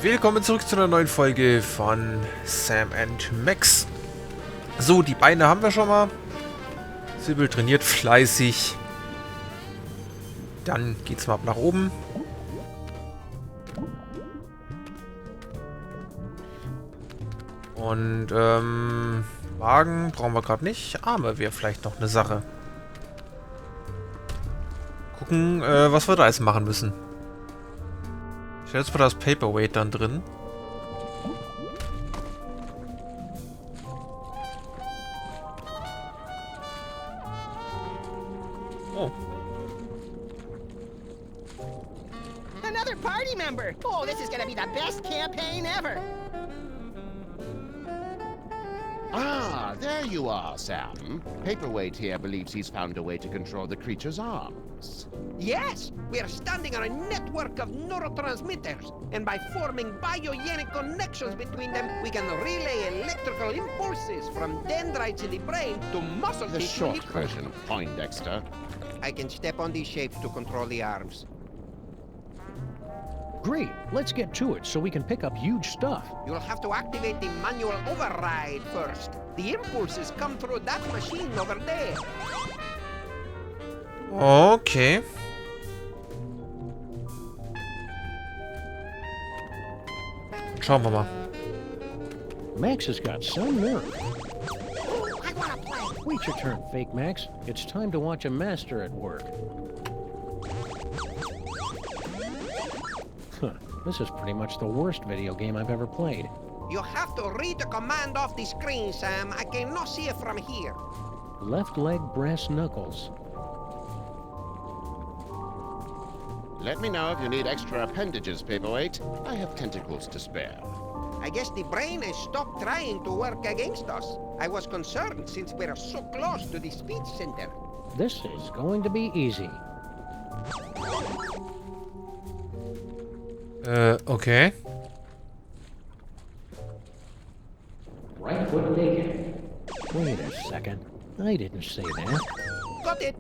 Willkommen zurück zu einer neuen Folge von Sam and Max. So, die Beine haben wir schon mal. Sybil trainiert fleißig. Dann geht's mal ab nach oben. Und, Wagen brauchen wir gerade nicht. Arme wäre vielleicht noch eine Sache. Gucken, was wir da jetzt machen müssen. Ich stelle jetzt mal das Paperweight dann drin. Oh. Another party member! Oh, this is gonna be the best campaign ever! Ah, there you are, Sam. Paperweight here believes he's found a way to control the creature's arms. Yes! We are standing on a network of neurotransmitters, and by forming biogenic connections between them, we can relay electrical impulses from dendrites in the brain to muscle The tissue in short the version, Poindexter. I can step on these shapes to control the arms. Great, let's get to it so we can pick up huge stuff. You'll have to activate the manual override first. The impulses come through that machine over there. Okay. Schauen wir mal. Max has got some nerve. I wanna play. Wait your turn, Fake Max. It's time to watch a master at work. Huh, this is pretty much the worst video game I've ever played. You have to read the command off the screen, Sam. I cannot see it from here. Left leg brass knuckles. Let me know if you need extra appendages, Paperweight. I have tentacles to spare. I guess the brain has stopped trying to work against us. I was concerned since we're so close to the speech center. This is going to be easy. Okay. Right foot naked. Wait a second. I didn't say that. Got it.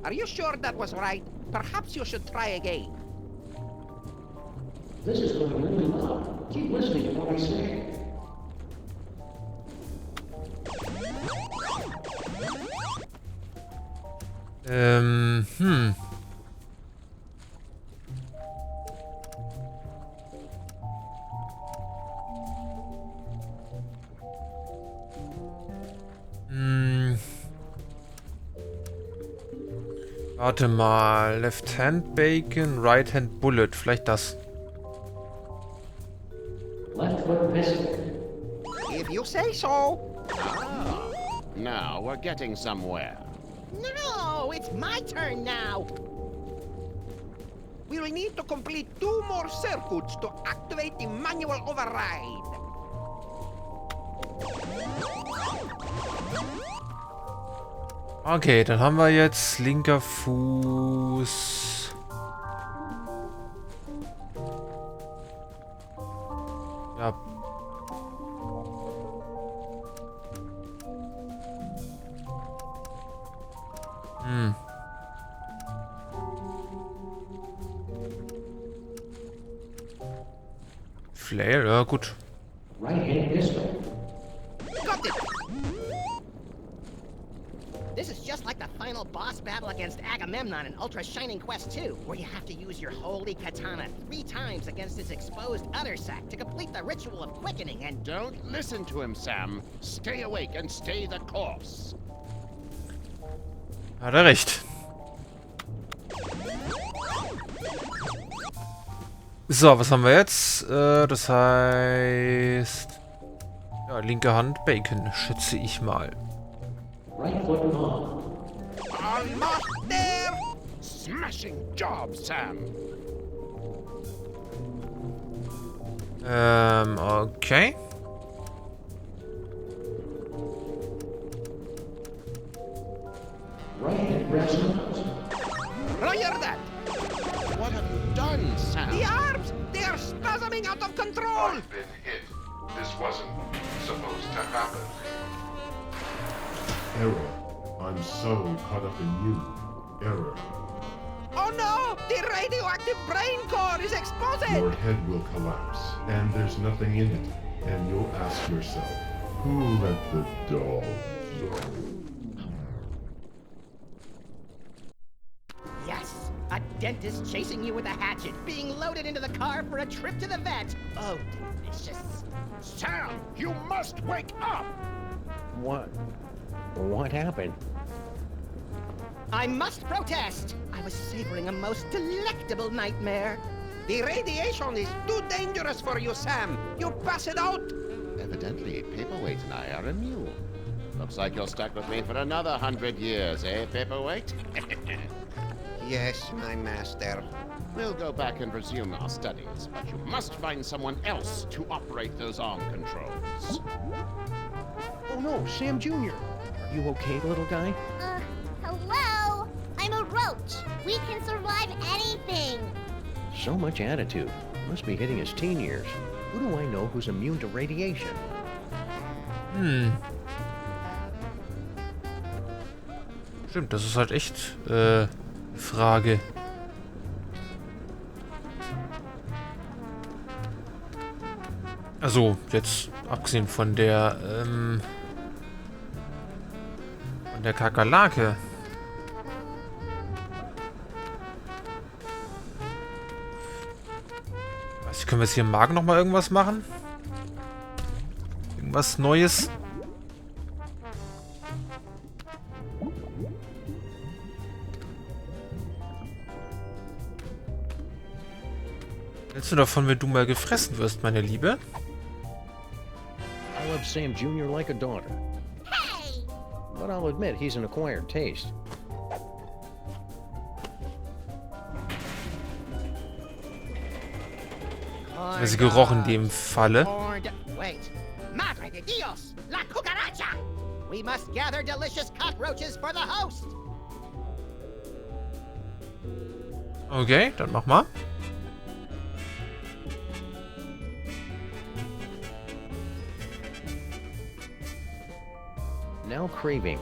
Are you sure that was right? Perhaps you should try again. This is going really loud. Keep listening to what I say. Warte mal. Left Hand Bacon, Right Hand Bullet. Vielleicht das. Left foot pistol. If you say so. Ah, now we're getting somewhere. No, it's my turn now. We'll need to complete 2 more circuits to activate the manual override. Okay, dann haben wir jetzt linker Fuß. Ja. Flair, ja gut. Right hand pistol. Got it! This is just like the final boss battle against Agamemnon in Ultra Shining Quest 2, where you have to use your holy katana 3 times against his exposed other sack to complete the ritual of quickening and... Don't listen to him, Sam. Stay awake and stay the course. Hat er recht. So, was haben wir jetzt? Das heißt... Ja, linke Hand Bacon, schätze ich mal. Right foot on. Almost there! Smashing job, Sam. Okay. Right hand brass knuckles. Roger that! What have you done, Sam? The arms! They are spasming out of control! I've been hit. This wasn't supposed to happen. Error. I'm so caught up in you. Error. Oh no! The radioactive brain core is exposed! Your head will collapse, and there's nothing in it. And you'll ask yourself, who let the doll go? Yes, a dentist chasing you with a hatchet, being loaded into the car for a trip to the vet. Oh, delicious. Sam, you must wake up! What happened? I must protest. I was savoring a most delectable nightmare. The radiation is too dangerous for you, Sam. You'll pass it out. Evidently, Paperweight and I are immune. Looks like you're stuck with me for another 100 years, eh, Paperweight? Yes, my master. We'll go back and resume our studies, but you must find someone else to operate those arm controls. Oh no, Sam Jr. Are you okay, little guy? Hello? I'm a roach. We can survive anything. So much attitude. Must be hitting his teen years. Who do I know who's immune to radiation? Stimmt, das ist halt echt, Frage. Also, jetzt abgesehen von der Kakerlake. Was, können wir jetzt hier im Magen nochmal irgendwas machen? Irgendwas Neues? Hältst du davon, wenn du mal gefressen wirst, meine Liebe? I love Sam Jr. like a daughter. Hey! But I'll admit he's an acquired taste. Sie gerochen in dem Falle. Wait. Madre de Dios! La cucaracha! We must gather delicious cockroaches for the host! Okay, dann mach mal. Now craving.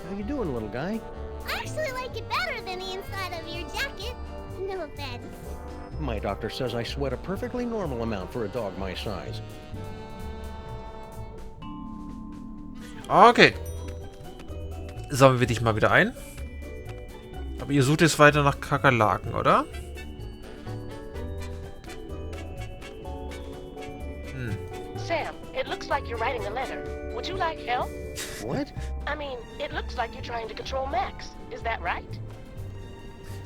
How you doing, little guy? I actually like it better than the inside of your jacket. No offense. My doctor says I sweat a perfectly normal amount for a dog my size. Okay. Sammeln wir dich mal wieder ein. Aber ihr sucht jetzt weiter nach Kakerlaken, oder? Sam, it looks like you're writing a letter. Would you like help? What? I mean, it looks like you're trying to control Max. Is that right?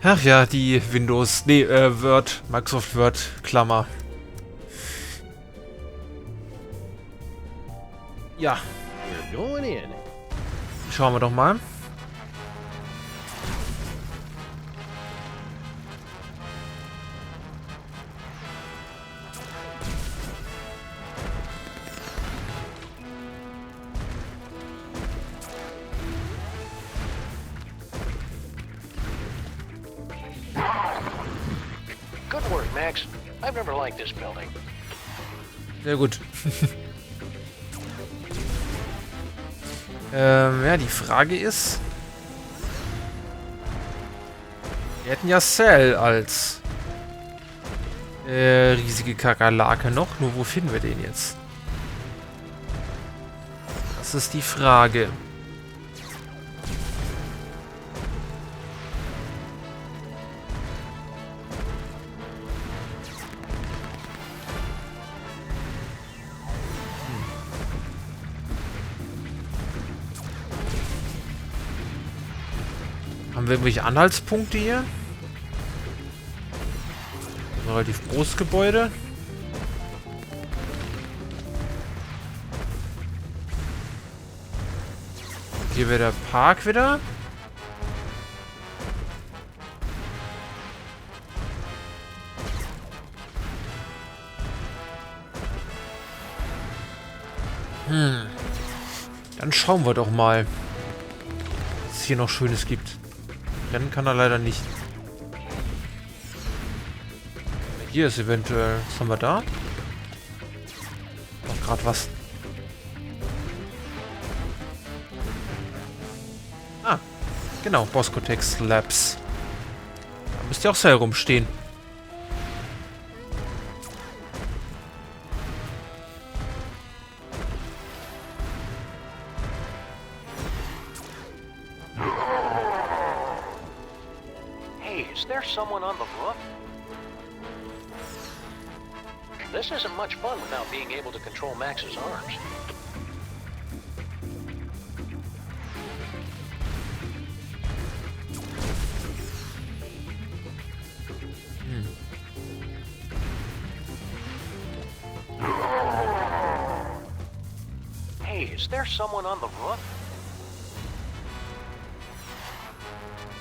Ach ja, die Windows... Nee, Word. Microsoft Word. Klammer. Ja. We're going in. Schauen wir doch mal. Good work, Max. I've never liked this building. Sehr gut. Ja, die Frage ist... Wir hätten ja Cell als riesige Kakerlake noch. Nur wo finden wir den jetzt? Das ist die Frage. Haben wir irgendwelche Anhaltspunkte hier? Ein relativ großes Gebäude. Hier wäre der Park wieder. Dann schauen wir doch mal, was es hier noch Schönes gibt. Rennen kann er leider nicht. Hier ist eventuell... Was haben wir da? Noch gerade was. Ah, genau. Boscotex Labs. Müsste ja auch selber rumstehen. Hey, is there someone on the roof? This isn't much fun without being able to control Max's arms. Hey, is there someone on the roof?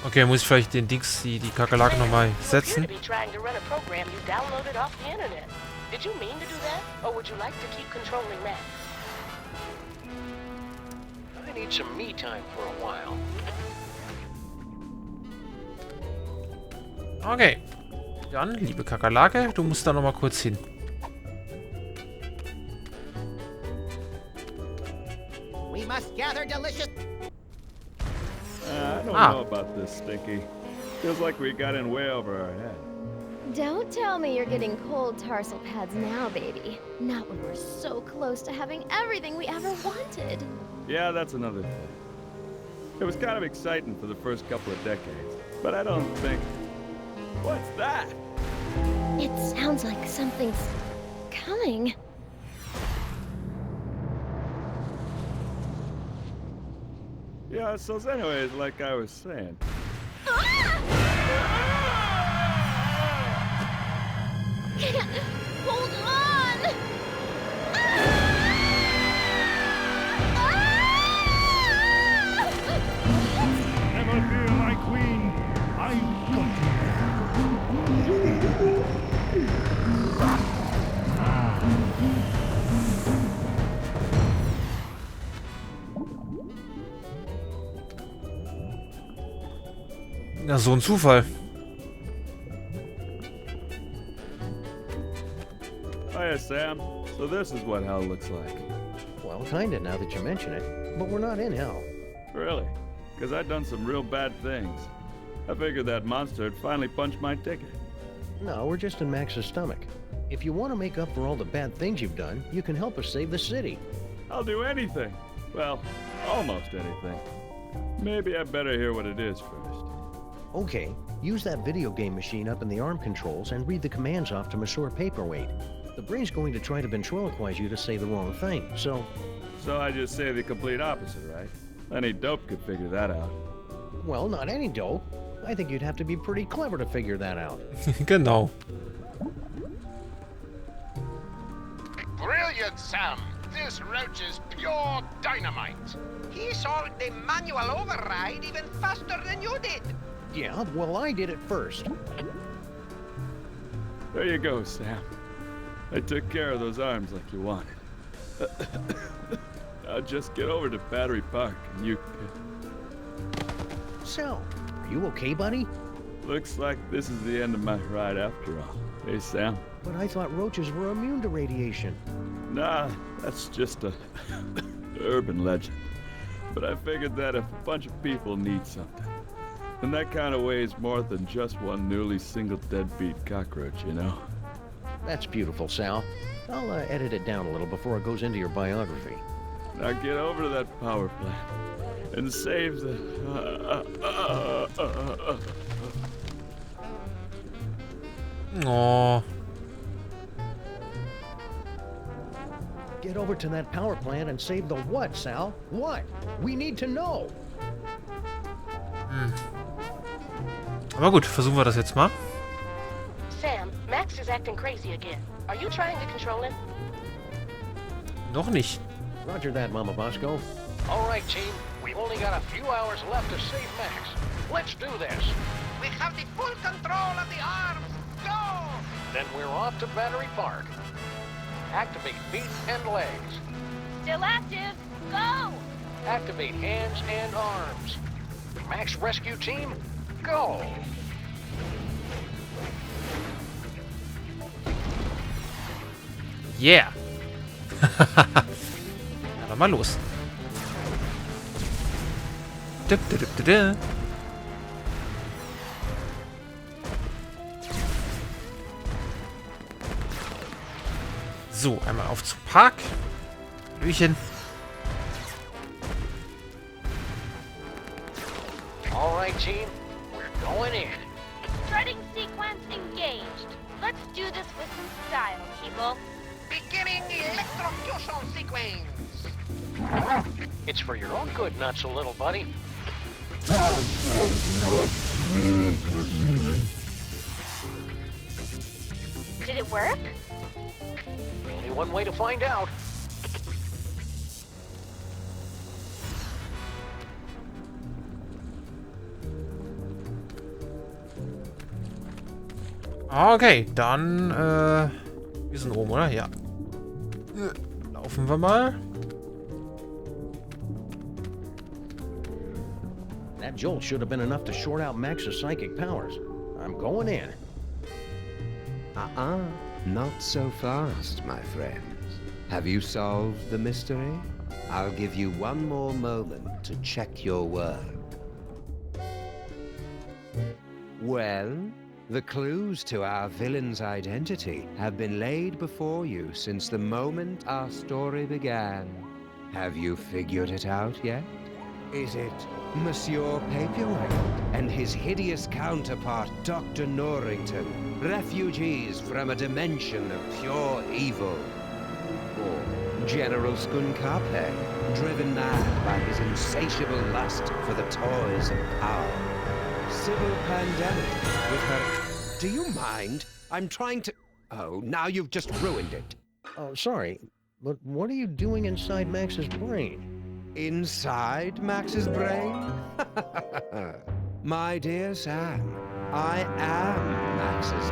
Okay, muss ich vielleicht den Dings, die Kakerlake nochmal setzen. Did you mean to do that, or would you like to keep controlling Max? I need some me time for a while. Okay. Dann, liebe Kakerlake, du musst da nochmal kurz hin. We must gather delicious. I don't know about this, Stinky. Feels like we got in way over our head. Don't tell me you're getting cold tarsal pads now, baby. Not when we're so close to having everything we ever wanted. Yeah, that's another thing. It was kind of exciting for the first couple of decades, but I don't think... What's that? It sounds like something's coming. Yeah, so anyways, like I was saying... Hold on! Never fear, my queen. I've got Na, so ein Zufall. Hiya, Sam. So this is what hell looks like. Well, kinda now that you mention it. But we're not in hell. Really? Because I'd done some real bad things. I figured that monster had finally punched my ticket. No, we're just in Max's stomach. If you want to make up for all the bad things you've done, you can help us save the city. I'll do anything. Well, almost anything. Maybe I better hear what it is first. Okay, use that video game machine up in the arm controls and read the commands off to Monsieur Paperweight. The brain's going to try to ventriloquize you to say the wrong thing, so... So I just say the complete opposite, right? Any dope could figure that out. Well, not any dope. I think you'd have to be pretty clever to figure that out. Genau. Brilliant, Sam. This roach is pure dynamite. He solved the manual override even faster than you did. Yeah, well, I did it first. There you go, Sam. I took care of those arms like you wanted. Now just get over to Battery Park and you can... So, are you okay, buddy? Looks like this is the end of my ride after all. Hey, Sam. But I thought roaches were immune to radiation. Nah, that's just a urban legend. But I figured that if a bunch of people need something, then that kind of weighs more than just one newly single deadbeat cockroach, you know? That's beautiful, Sal. I'll edit it down a little before it goes into your biography. Now get over to that power plant and save the... Oh. Get over to that power plant and save the what, Sal? What? We need to know. Aber gut, versuchen wir das jetzt mal. Sam, Max is acting crazy again. Are you trying to control him? Noch nicht. Roger that, Mama Bosco. All right, team. We've only got a few hours left to save Max. Let's do this. We have the full control of the arms. Go! Then we're off to Battery Park. Activate feet and legs. Still active. Go! Activate hands and arms. Max Rescue Team, go! Yeah! Na dann mal los. So, einmal auf zum Park. Hallöchen. All right, team. We're going in. Threading sequence engaged. Let's do this with some style, people. Beginning electrocution sequence. It's for your own good, not so little buddy. Did it work? Only one way to find out. Okay, dann, wir sind oben, oder? Ja. Laufen wir mal. That jolt should have been enough to short out Max's psychic powers. I'm going in. Not so fast, my friends. Have you solved the mystery? I'll give you one more moment to check your work. Well, the clues to our villain's identity have been laid before you since the moment our story began. Have you figured it out yet? Is it Monsieur Paperweight and his hideous counterpart, Dr. Norrington, refugees from a dimension of pure evil? Or General Stun-k'afe, driven mad by his insatiable lust for the toys of power? Sybil Pandemic with her... Do you mind? I'm trying to... Oh, now you've just ruined it. Oh, sorry, but what are you doing inside Max's brain? Inside Max's brain? My dear Sam, I am Max's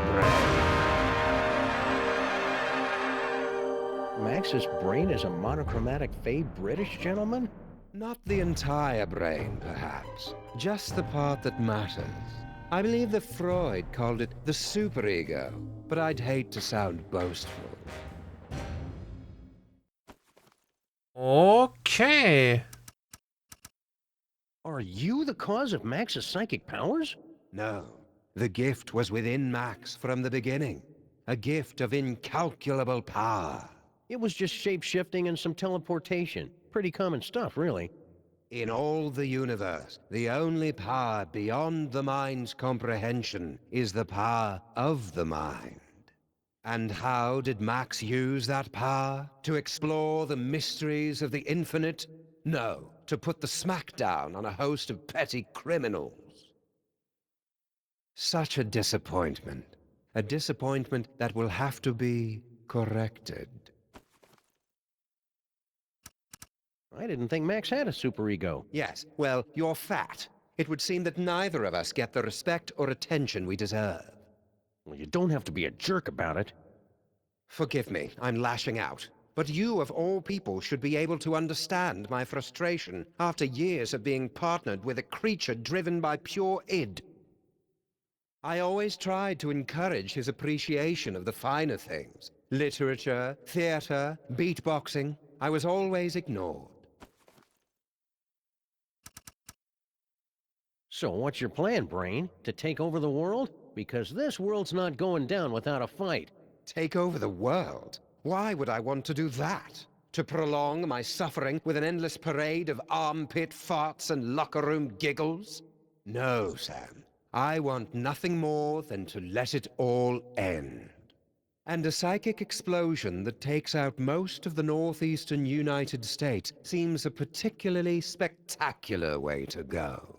brain. Max's brain is a monochromatic fade British gentleman? Not the entire brain, perhaps. Just the part that matters. I believe that Freud called it the superego, but I'd hate to sound boastful. Okay. Are you the cause of Max's psychic powers? No. The gift was within Max from the beginning. A gift of incalculable power. It was just shape-shifting and some teleportation. Pretty common stuff, really. In all the universe, the only power beyond the mind's comprehension is the power of the mind. And how did Max use that power? To explore the mysteries of the infinite? No, to put the smackdown on a host of petty criminals. Such a disappointment. A disappointment that will have to be corrected. I didn't think Max had a superego. Yes, well, you're fat. It would seem that neither of us get the respect or attention we deserve. Well, you don't have to be a jerk about it. Forgive me, I'm lashing out. But you, of all people, should be able to understand my frustration after years of being partnered with a creature driven by pure id. I always tried to encourage his appreciation of the finer things. Literature, theater, beatboxing. I was always ignored. So what's your plan, Brain? To take over the world? Because this world's not going down without a fight. Take over the world? Why would I want to do that? To prolong my suffering with an endless parade of armpit farts and locker room giggles? No, Sam. I want nothing more than to let it all end. And a psychic explosion that takes out most of the northeastern United States seems a particularly spectacular way to go.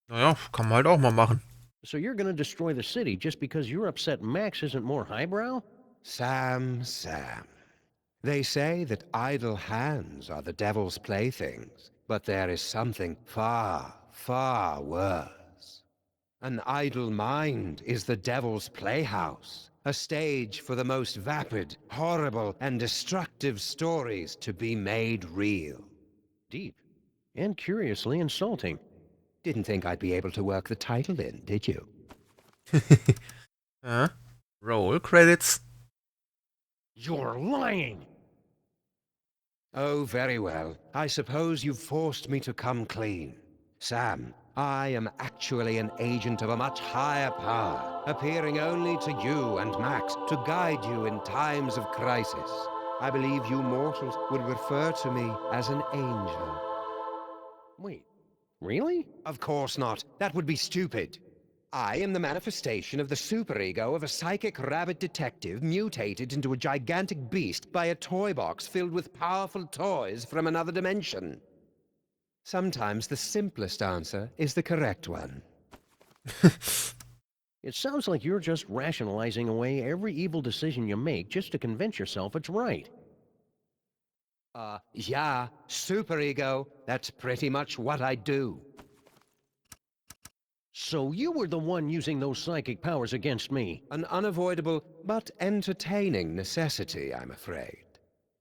Naja, kann man halt auch mal machen. So you're gonna destroy the city just because you're upset Max isn't more highbrow? Sam. They say that idle hands are the devil's playthings, but there is something far, far worse. An idle mind is the devil's playhouse, a stage for the most vapid, horrible, and destructive stories to be made real. Deep. And curiously insulting. Didn't think I'd be able to work the title in, did you? Roll credits. You're lying! Oh, very well. I suppose you've forced me to come clean. Sam, I am actually an agent of a much higher power, appearing only to you and Max to guide you in times of crisis. I believe you mortals would refer to me as an angel. Wait, really? Of course not. That would be stupid. I am the manifestation of the superego of a psychic rabbit detective mutated into a gigantic beast by a toy box filled with powerful toys from another dimension. Sometimes the simplest answer is the correct one. It sounds like you're just rationalizing away every evil decision you make just to convince yourself it's right. Yeah, superego. That's pretty much what I do. So you were the one using those psychic powers against me. An unavoidable but entertaining necessity, I'm afraid.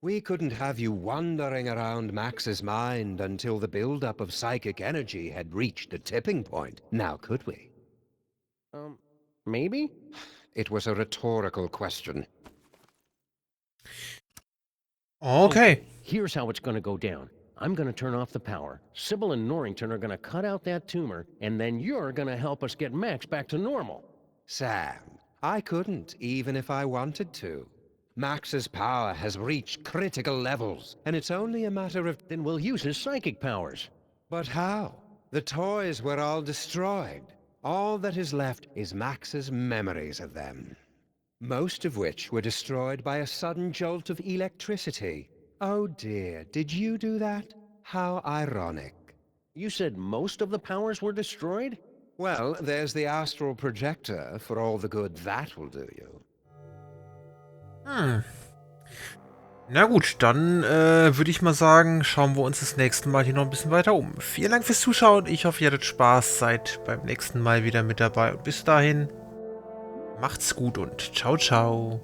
We couldn't have you wandering around Max's mind until the buildup of psychic energy had reached a tipping point, now could we? Maybe? It was a rhetorical question. Okay. Here's how it's gonna go down. I'm gonna turn off the power. Sybil and Norrington are gonna cut out that tumor, and then you're gonna help us get Max back to normal. Sam, I couldn't, even if I wanted to. Max's power has reached critical levels, and it's only a matter of... Then we'll use his psychic powers. But how? The toys were all destroyed. All that is left is Max's memories of them. Most of which were destroyed by a sudden jolt of electricity. Oh dear, did you do that? How ironic. You said most of the powers were destroyed? Well, there's the astral projector for all the good that will do you. Na gut, dann würde ich mal sagen, schauen wir uns das nächste Mal hier noch ein bisschen weiter um. Vielen Dank fürs Zuschauen. Ich hoffe, ihr hattet Spaß. Seid beim nächsten Mal wieder mit dabei. Und bis dahin, macht's gut und ciao, ciao.